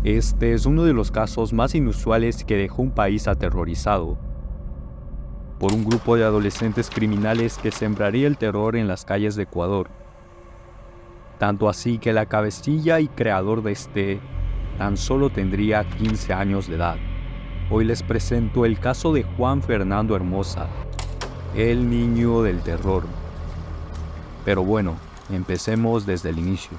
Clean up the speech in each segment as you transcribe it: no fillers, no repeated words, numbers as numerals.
Este es uno de los casos más inusuales que dejó un país aterrorizado por un grupo de adolescentes criminales que sembraría el terror en las calles de Ecuador. Tanto así que la cabecilla y creador de este tan solo tendría 15 años de edad. Hoy les presento el caso de Juan Fernando Hermosa, el niño del terror. Pero bueno, empecemos desde el inicio.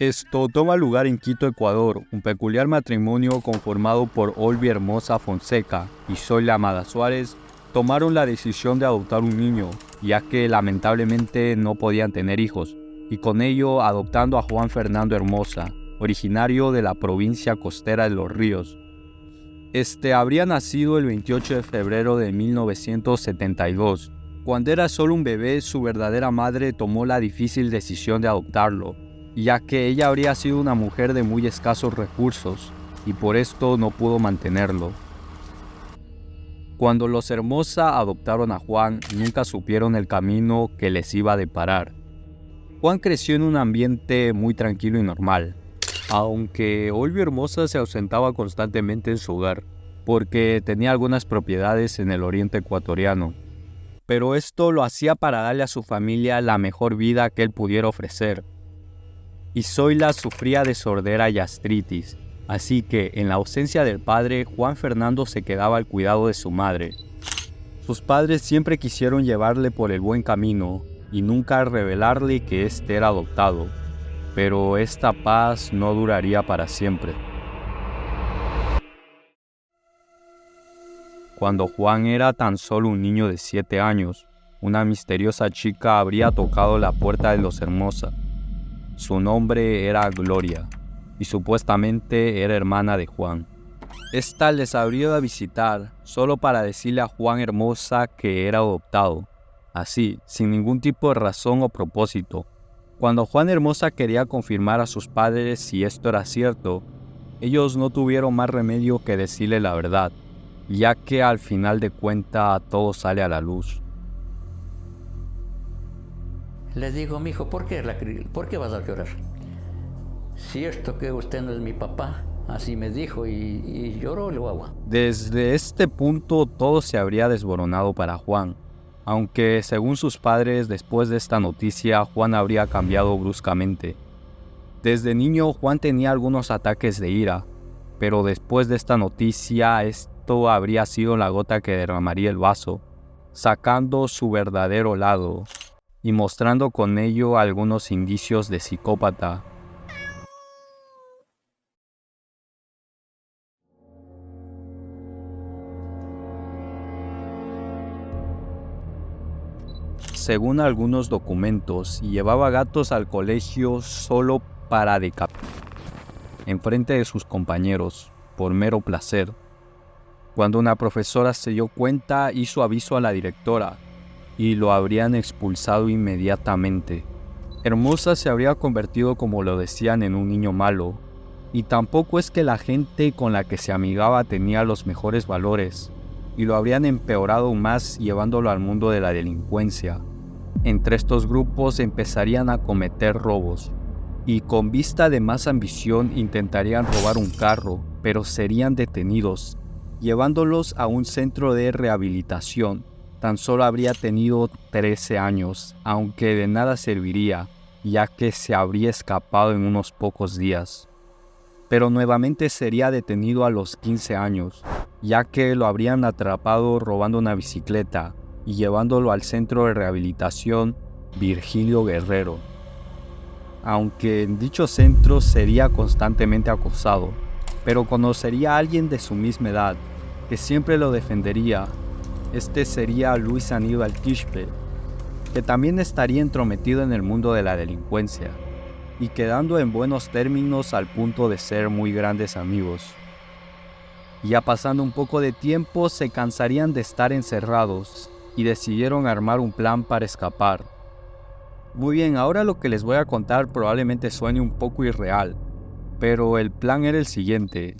Esto toma lugar en Quito, Ecuador, un peculiar matrimonio conformado por Olvi Hermosa Fonseca y Zoila Amada Suárez tomaron la decisión de adoptar un niño, ya que lamentablemente no podían tener hijos, y con ello adoptando a Juan Fernando Hermosa, originario de la provincia costera de Los Ríos. Este habría nacido el 28 de febrero de 1972. Cuando era solo un bebé, su verdadera madre tomó la difícil decisión de adoptarlo, ya que ella habría sido una mujer de muy escasos recursos, y por esto no pudo mantenerlo. Cuando los Hermosa adoptaron a Juan, nunca supieron el camino que les iba a deparar. Juan creció en un ambiente muy tranquilo y normal, aunque Olvi Hermosa se ausentaba constantemente en su hogar, porque tenía algunas propiedades en el oriente ecuatoriano. Pero esto lo hacía para darle a su familia la mejor vida que él pudiera ofrecer. Y Zoila sufría de sordera y gastritis, así que en la ausencia del padre, Juan Fernando se quedaba al cuidado de su madre. Sus padres siempre quisieron llevarle por el buen camino y nunca revelarle que éste era adoptado, pero esta paz no duraría para siempre. Cuando Juan era tan solo un niño de 7 años, una misteriosa chica habría tocado la puerta de los Hermosa. Su nombre era Gloria, y supuestamente era hermana de Juan. Esta les habría ido a visitar solo para decirle a Juan Hermosa que era adoptado, así, sin ningún tipo de razón o propósito. Cuando Juan Hermosa quería confirmar a sus padres si esto era cierto, ellos no tuvieron más remedio que decirle la verdad, ya que al final de cuentas todo sale a la luz. Les digo, mijo, ¿por qué vas a llorar? Si esto que usted no es mi papá, así me dijo y lloró el guagua. Desde este punto todo se habría desboronado para Juan, aunque según sus padres después de esta noticia Juan habría cambiado bruscamente. Desde niño Juan tenía algunos ataques de ira, pero después de esta noticia esto habría sido la gota que derramaría el vaso, sacando su verdadero lado y mostrando con ello algunos indicios de psicópata. Según algunos documentos, llevaba gatos al colegio solo para decapitar enfrente de sus compañeros, por mero placer. Cuando una profesora se dio cuenta, hizo aviso a la directora, y lo habrían expulsado inmediatamente. Hermosa se habría convertido, como lo decían, en un niño malo, y tampoco es que la gente con la que se amigaba tenía los mejores valores, y lo habrían empeorado más llevándolo al mundo de la delincuencia. Entre estos grupos empezarían a cometer robos, y con vista de más ambición intentarían robar un carro, pero serían detenidos, llevándolos a un centro de rehabilitación. Tan solo habría tenido 13 años, aunque de nada serviría, ya que se habría escapado en unos pocos días. Pero nuevamente sería detenido a los 15 años, ya que lo habrían atrapado robando una bicicleta y llevándolo al centro de rehabilitación Virgilio Guerrero. Aunque en dicho centro sería constantemente acosado, pero conocería a alguien de su misma edad, que siempre lo defendería. Este sería Luis Aníbal Quispe, que también estaría entrometido en el mundo de la delincuencia, y quedando en buenos términos al punto de ser muy grandes amigos. Ya pasando un poco de tiempo, se cansarían de estar encerrados, y decidieron armar un plan para escapar. Muy bien, ahora lo que les voy a contar probablemente suene un poco irreal, pero el plan era el siguiente.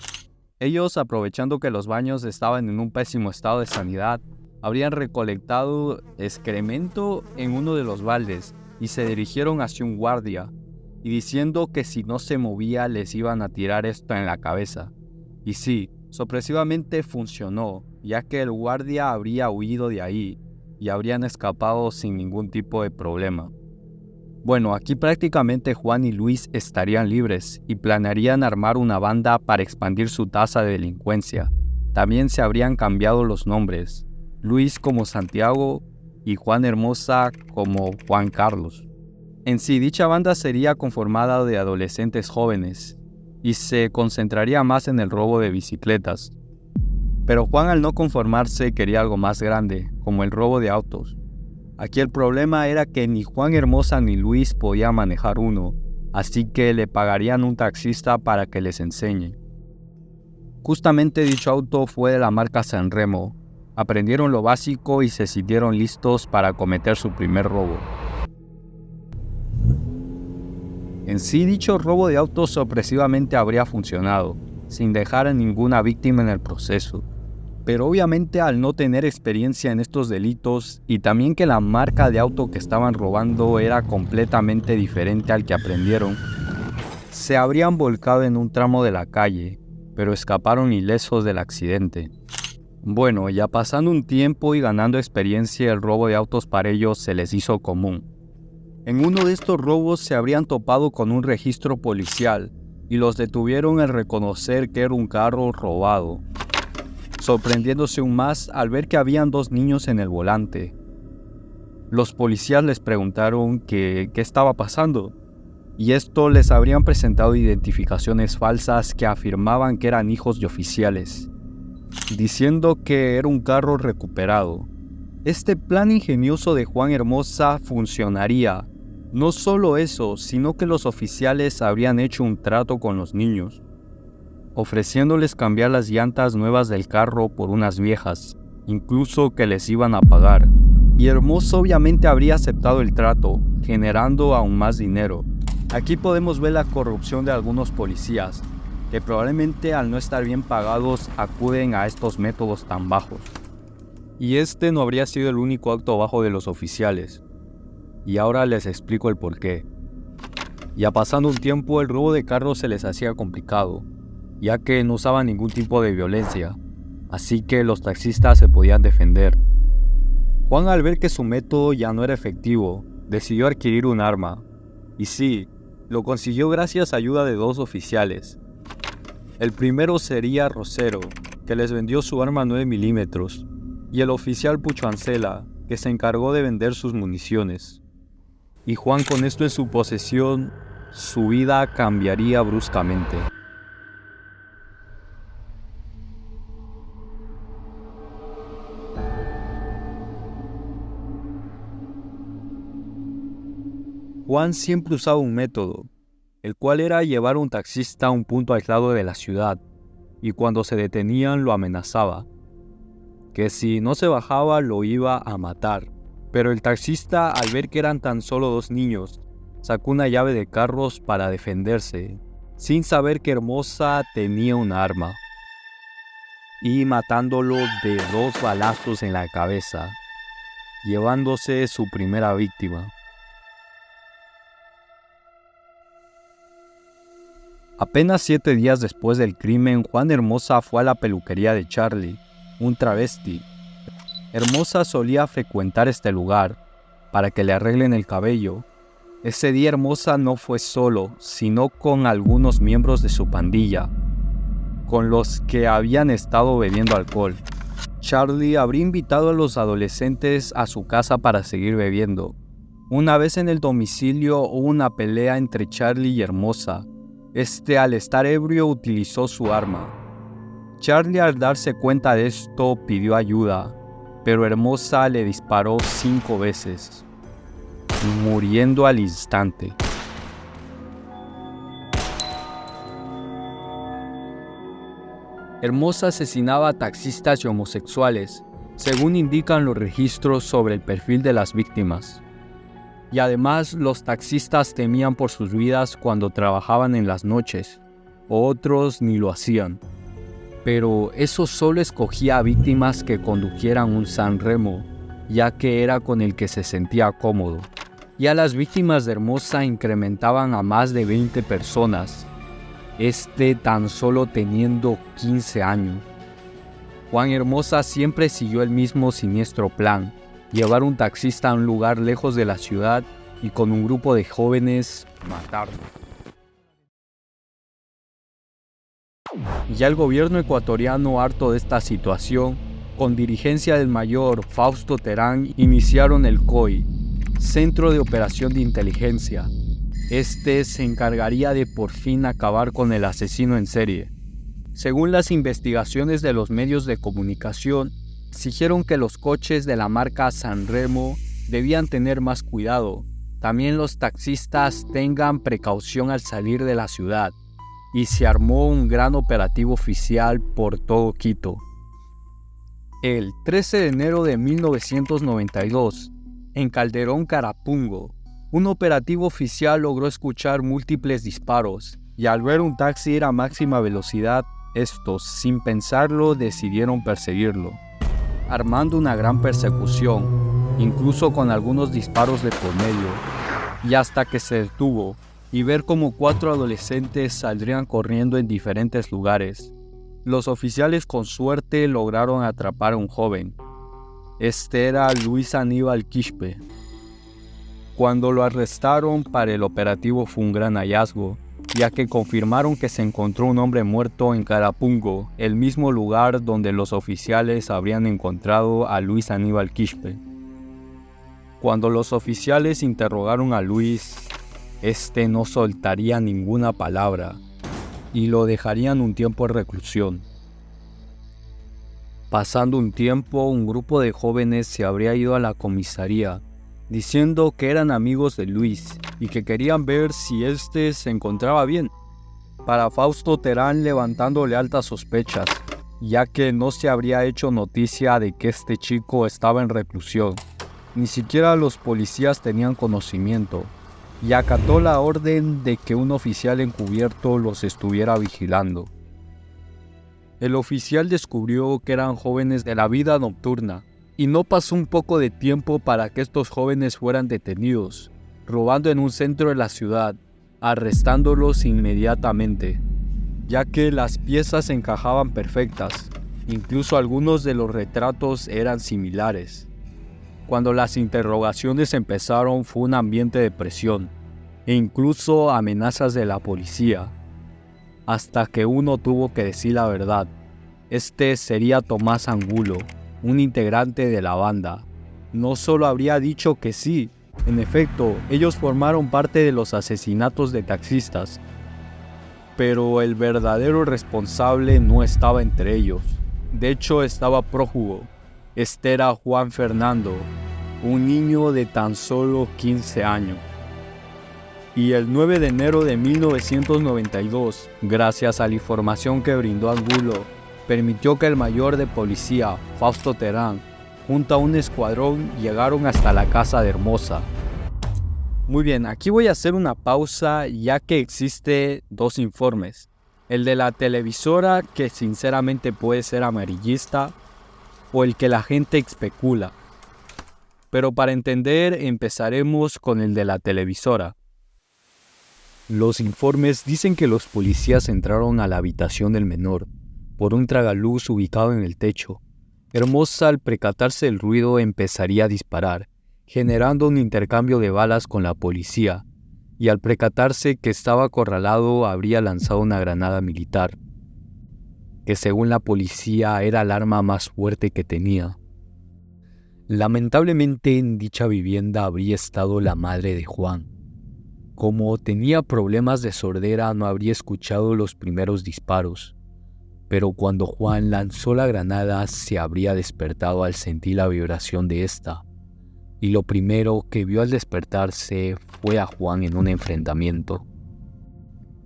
Ellos, aprovechando que los baños estaban en un pésimo estado de sanidad, habrían recolectado excremento en uno de los baldes y se dirigieron hacia un guardia. y diciendo que si no se movía les iban a tirar esto en la cabeza. Y sí, sorpresivamente funcionó, ya que el guardia habría huido de ahí y habrían escapado sin ningún tipo de problema. Bueno, aquí prácticamente Juan y Luis estarían libres y planearían armar una banda para expandir su tasa de delincuencia. También se habrían cambiado los nombres, Luis como Santiago y Juan Hermosa como Juan Carlos. En sí, dicha banda sería conformada de adolescentes jóvenes y se concentraría más en el robo de bicicletas. Pero Juan, al no conformarse, quería algo más grande, como el robo de autos. Aquí el problema era que ni Juan Hermosa ni Luis podían manejar uno, así que le pagarían un taxista para que les enseñe. Justamente dicho auto fue de la marca Sanremo. Aprendieron lo básico y se sintieron listos para cometer su primer robo. En sí, dicho robo de autos sorpresivamente habría funcionado, sin dejar a ninguna víctima en el proceso. Pero obviamente al no tener experiencia en estos delitos y también que la marca de auto que estaban robando era completamente diferente al que aprendieron, se habrían volcado en un tramo de la calle, pero escaparon ilesos del accidente. Bueno, ya pasando un tiempo y ganando experiencia, el robo de autos para ellos se les hizo común. En uno de estos robos se habrían topado con un registro policial y los detuvieron al reconocer que era un carro robado, sorprendiéndose aún más al ver que habían 2 niños en el volante. Los policías les preguntaron qué estaba pasando, y esto les habrían presentado identificaciones falsas que afirmaban que eran hijos de oficiales, diciendo que era un carro recuperado. Este plan ingenioso de Juan Hermosa funcionaría. No solo eso, sino que los oficiales habrían hecho un trato con los niños, ofreciéndoles cambiar las llantas nuevas del carro por unas viejas, incluso que les iban a pagar. Y Hermosa obviamente habría aceptado el trato, generando aún más dinero. Aquí podemos ver la corrupción de algunos policías, que probablemente al no estar bien pagados acuden a estos métodos tan bajos. Y este no habría sido el único acto bajo de los oficiales. Y ahora les explico el porqué. Ya pasando un tiempo, el robo de carros se les hacía complicado, ya que no usaban ningún tipo de violencia, así que los taxistas se podían defender. Juan, al ver que su método ya no era efectivo, decidió adquirir un arma. Y sí, lo consiguió gracias a ayuda de 2 oficiales. El primero sería Rosero, que les vendió su arma 9 milímetros, y el oficial Pucho Ancela, que se encargó de vender sus municiones. Y Juan, con esto en su posesión, su vida cambiaría bruscamente. Juan siempre usaba un método, el cual era llevar a un taxista a un punto aislado de la ciudad, y cuando se detenían lo amenazaba, que si no se bajaba lo iba a matar. Pero el taxista, al ver que eran tan solo 2 niños, sacó una llave de carros para defenderse, sin saber que Hermosa tenía un arma, y matándolo de 2 balazos en la cabeza, llevándose su primera víctima. Apenas 7 días después del crimen, Juan Hermosa fue a la peluquería de Charlie, un travesti. Hermosa solía frecuentar este lugar para que le arreglen el cabello. Ese día Hermosa no fue solo, sino con algunos miembros de su pandilla, con los que habían estado bebiendo alcohol. Charlie habría invitado a los adolescentes a su casa para seguir bebiendo. Una vez en el domicilio hubo una pelea entre Charlie y Hermosa. Al estar ebrio, utilizó su arma. Charlie, al darse cuenta de esto, pidió ayuda, pero Hermosa le disparó 5 veces, muriendo al instante. Hermosa asesinaba a taxistas y homosexuales, según indican los registros sobre el perfil de las víctimas. Y además, los taxistas temían por sus vidas cuando trabajaban en las noches, otros ni lo hacían. Pero eso solo escogía a víctimas que condujeran un Sanremo, ya que era con el que se sentía cómodo. Ya las víctimas de Hermosa incrementaban a más de 20 personas, tan solo teniendo 15 años. Juan Hermosa siempre siguió el mismo siniestro plan: llevar un taxista a un lugar lejos de la ciudad y con un grupo de jóvenes matarlo. Ya el gobierno ecuatoriano, harto de esta situación, con dirigencia del mayor Fausto Terán, iniciaron el COI, Centro de Operación de Inteligencia. Se encargaría de por fin acabar con el asesino en serie. Según las investigaciones de los medios de comunicación, exigieron que los coches de la marca Sanremo debían tener más cuidado. También los taxistas tengan precaución al salir de la ciudad. Y se armó un gran operativo oficial por todo Quito. El 13 de enero de 1992, en Calderón, Carapungo, un operativo oficial logró escuchar múltiples disparos, y al ver un taxi ir a máxima velocidad, estos, sin pensarlo, decidieron perseguirlo, armando una gran persecución, incluso con algunos disparos de por medio, y hasta que se detuvo, y ver cómo 4 adolescentes saldrían corriendo en diferentes lugares. Los oficiales con suerte lograron atrapar a un joven. Era Luis Aníbal Quispe. Cuando lo arrestaron, para el operativo fue un gran hallazgo, ya que confirmaron que se encontró un hombre muerto en Carapungo, el mismo lugar donde los oficiales habrían encontrado a Luis Aníbal Quispe. Cuando los oficiales interrogaron a Luis, no soltaría ninguna palabra y lo dejarían un tiempo en reclusión. Pasando un tiempo, un grupo de jóvenes se habría ido a la comisaría, diciendo que eran amigos de Luis y que querían ver si se encontraba bien. Para Fausto Terán, levantándole altas sospechas, ya que no se habría hecho noticia de que este chico estaba en reclusión. Ni siquiera los policías tenían conocimiento, y acató la orden de que un oficial encubierto los estuviera vigilando. El oficial descubrió que eran jóvenes de la vida nocturna, y no pasó un poco de tiempo para que estos jóvenes fueran detenidos, robando en un centro de la ciudad, arrestándolos inmediatamente, ya que las piezas encajaban perfectas, incluso algunos de los retratos eran similares. Cuando las interrogaciones empezaron, fue un ambiente de presión e incluso amenazas de la policía, hasta que uno tuvo que decir la verdad. Sería Tomás Angulo, un integrante de la banda. No solo habría dicho que sí, en efecto, ellos formaron parte de los asesinatos de taxistas, pero el verdadero responsable no estaba entre ellos. De hecho, estaba prófugo. Era Juan Fernando, un niño de tan solo 15 años. Y el 9 de enero de 1992, gracias a la información que brindó Angulo, permitió que el mayor de policía, Fausto Terán, junto a un escuadrón, llegaron hasta la casa de Hermosa. Muy bien, aquí voy a hacer una pausa, ya que existe 2 informes. El de la televisora, que sinceramente puede ser amarillista, o el que la gente especula. Pero para entender, empezaremos con el de la televisora. Los informes dicen que los policías entraron a la habitación del menor por un tragaluz ubicado en el techo. Hermosa, al percatarse del ruido, empezaría a disparar, generando un intercambio de balas con la policía, y al percatarse que estaba acorralado, habría lanzado una granada militar, que según la policía era el arma más fuerte que tenía. Lamentablemente, en dicha vivienda habría estado la madre de Juan. Como tenía problemas de sordera, no habría escuchado los primeros disparos, pero cuando Juan lanzó la granada, se habría despertado al sentir la vibración de esta, y lo primero que vio al despertarse fue a Juan en un enfrentamiento.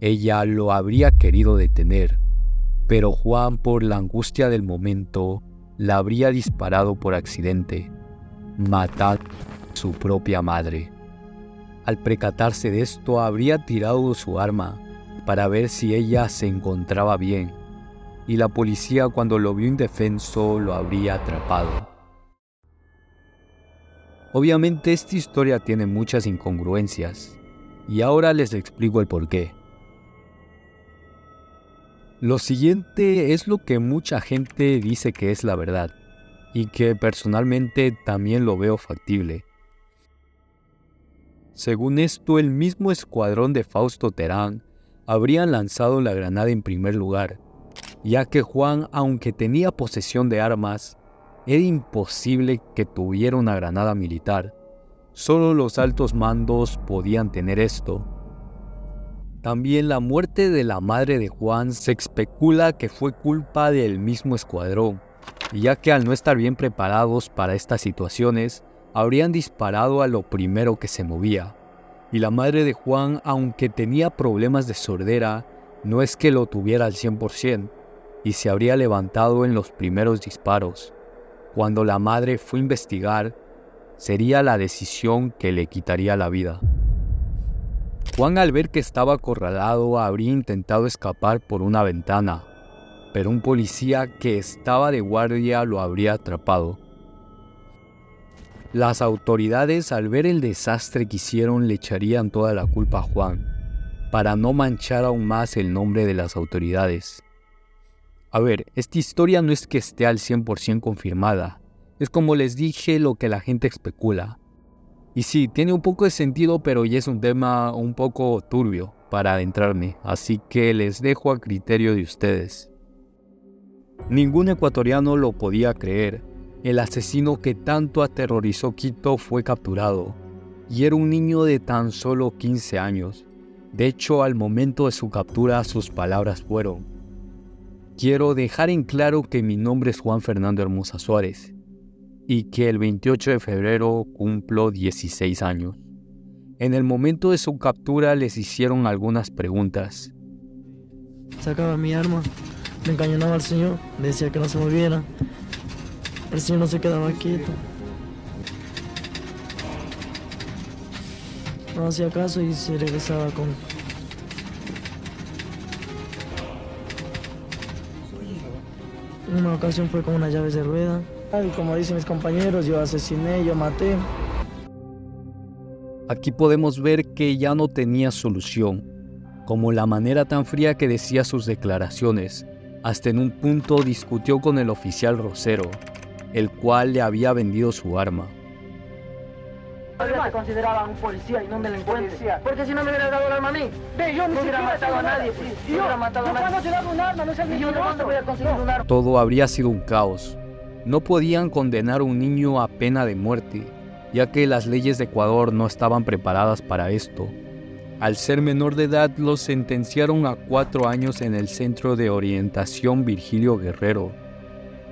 Ella lo habría querido detener, pero Juan, por la angustia del momento, la habría disparado por accidente, matando a su propia madre. Al percatarse de esto, habría tirado su arma para ver si ella se encontraba bien, y la policía, cuando lo vio indefenso, lo habría atrapado. Obviamente esta historia tiene muchas incongruencias, y ahora les explico el porqué. Lo siguiente es lo que mucha gente dice que es la verdad, y que personalmente también lo veo factible. Según esto, el mismo escuadrón de Fausto Terán habrían lanzado la granada en primer lugar, ya que Juan, aunque tenía posesión de armas, era imposible que tuviera una granada militar. Solo los altos mandos podían tener esto. También la muerte de la madre de Juan se especula que fue culpa del mismo escuadrón, ya que al no estar bien preparados para estas situaciones, habrían disparado a lo primero que se movía. Y la madre de Juan, aunque tenía problemas de sordera, no es que lo tuviera al 100%, y se habría levantado en los primeros disparos. Cuando la madre fue a investigar, sería la decisión que le quitaría la vida. Juan, al ver que estaba acorralado, habría intentado escapar por una ventana, pero un policía que estaba de guardia lo habría atrapado. Las autoridades, al ver el desastre que hicieron, le echarían toda la culpa a Juan, para no manchar aún más el nombre de las autoridades. A ver, esta historia no es que esté al 100% confirmada, es como les dije lo que la gente especula. Y sí, tiene un poco de sentido, pero ya es un tema un poco turbio para adentrarme, así que les dejo a criterio de ustedes. Ningún ecuatoriano lo podía creer. El asesino que tanto aterrorizó Quito fue capturado, y era un niño de tan solo 15 años. De hecho, al momento de su captura, sus palabras fueron: "Quiero dejar en claro que mi nombre es Juan Fernando Hermosa Suárez, y que el 28 de febrero cumplo 16 años. En el momento de su captura les hicieron algunas preguntas. Sacaba mi arma, me encañonaba al señor, le decía que no se moviera. El señor no se quedaba quieto. No hacía caso y se regresaba con... Una ocasión fue con unas llaves de rueda. Y como dicen mis compañeros, yo asesiné, yo maté. Aquí podemos ver que ya no tenía solución, como la manera tan fría que decía sus declaraciones. Hasta en un punto discutió con el oficial Rosero, el cual le había vendido su arma. Se consideraba un policía y no un delincuente. Porque si no me hubiera dado el arma a mí, yo no hubiera matado a nadie. Yo hubiera matado a nadie. ¿Cuándo te dado un arma? No sé ni yo de dónde voy a conseguir un arma. Todo habría sido un caos. No podían condenar a un niño a pena de muerte, ya que las leyes de Ecuador no estaban preparadas para esto. Al ser menor de edad, lo sentenciaron a 4 años en el Centro de Orientación Virgilio Guerrero.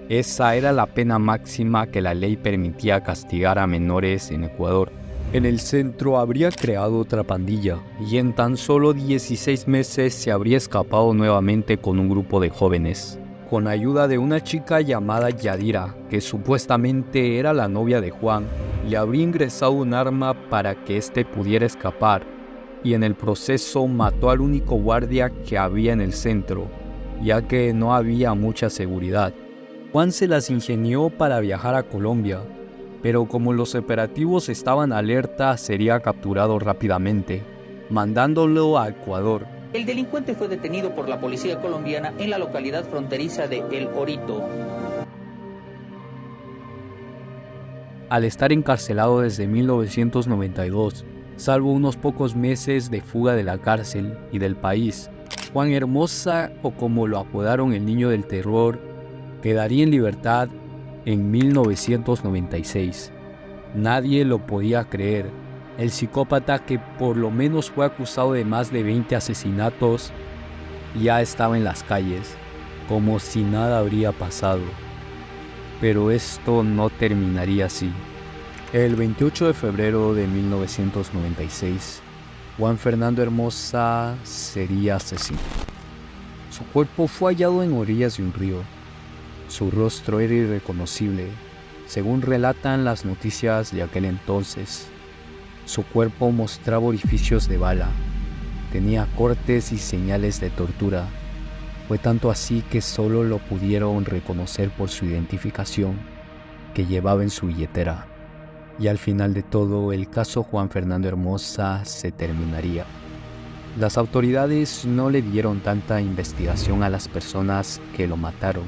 Esa era la pena máxima que la ley permitía castigar a menores en Ecuador. En el centro habría creado otra pandilla, y en tan solo 16 meses se habría escapado nuevamente con un grupo de jóvenes, con ayuda de una chica llamada Yadira, que supuestamente era la novia de Juan. Le habría ingresado un arma para que éste pudiera escapar, y en el proceso mató al único guardia que había en el centro, ya que no había mucha seguridad. Juan se las ingenió para viajar a Colombia, pero como los operativos estaban alerta, sería capturado rápidamente, mandándolo a Ecuador. El delincuente fue detenido por la policía colombiana en la localidad fronteriza de El Orito. Al estar encarcelado desde 1992, salvo unos pocos meses de fuga de la cárcel y del país, Juan Hermosa, o como lo apodaron el Niño del Terror, quedaría en libertad en 1996. Nadie lo podía creer. El psicópata, que por lo menos fue acusado de más de 20 asesinatos, ya estaba en las calles, como si nada habría pasado. Pero esto no terminaría así. El 28 de febrero de 1996, Juan Fernando Hermosa sería asesinado. Su cuerpo fue hallado en orillas de un río. Su rostro era irreconocible, según relatan las noticias de aquel entonces. Su cuerpo mostraba orificios de bala, tenía cortes y señales de tortura. Fue tanto así que solo lo pudieron reconocer por su identificación, que llevaba en su billetera. y al final de todo el caso Juan Fernando Hermosa se terminaría. Las autoridades no le dieron tanta investigación a las personas que lo mataron,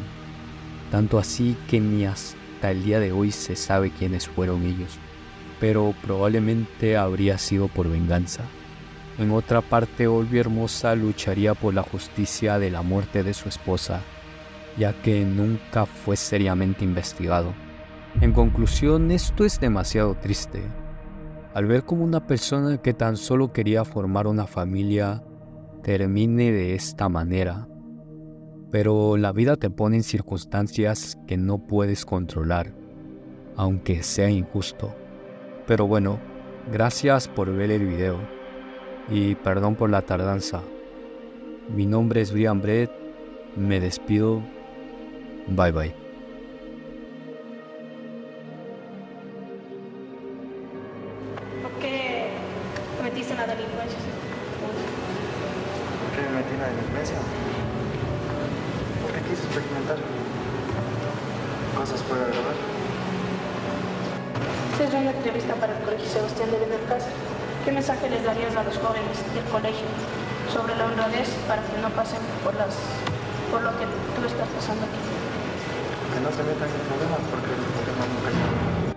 tanto así que ni hasta el día de hoy se sabe quiénes fueron ellos, pero probablemente habría sido por venganza. En otra parte, Olvi Hermosa lucharía por la justicia de la muerte de su esposa, ya que nunca fue seriamente investigado. En conclusión, esto es demasiado triste. Al ver cómo una persona que tan solo quería formar una familia termine de esta manera. Pero la vida te pone en circunstancias que no puedes controlar, aunque sea injusto. Pero bueno, gracias por ver el video y perdón por la tardanza. Mi nombre es Brian Brett, me despido, bye bye. ¿Por qué te metiste en la delincuencia? ¿Por qué me metí en la delincuencia? Porque quise experimentar cosas fuera de grabar. Esta es una entrevista para el Colegio Sebastián de Belalcázar. ¿Qué mensaje les darías a los jóvenes del colegio sobre la honradez para que no pasen por lo que tú estás pasando aquí? Que no se metan en problemas porque el problema nunca llega.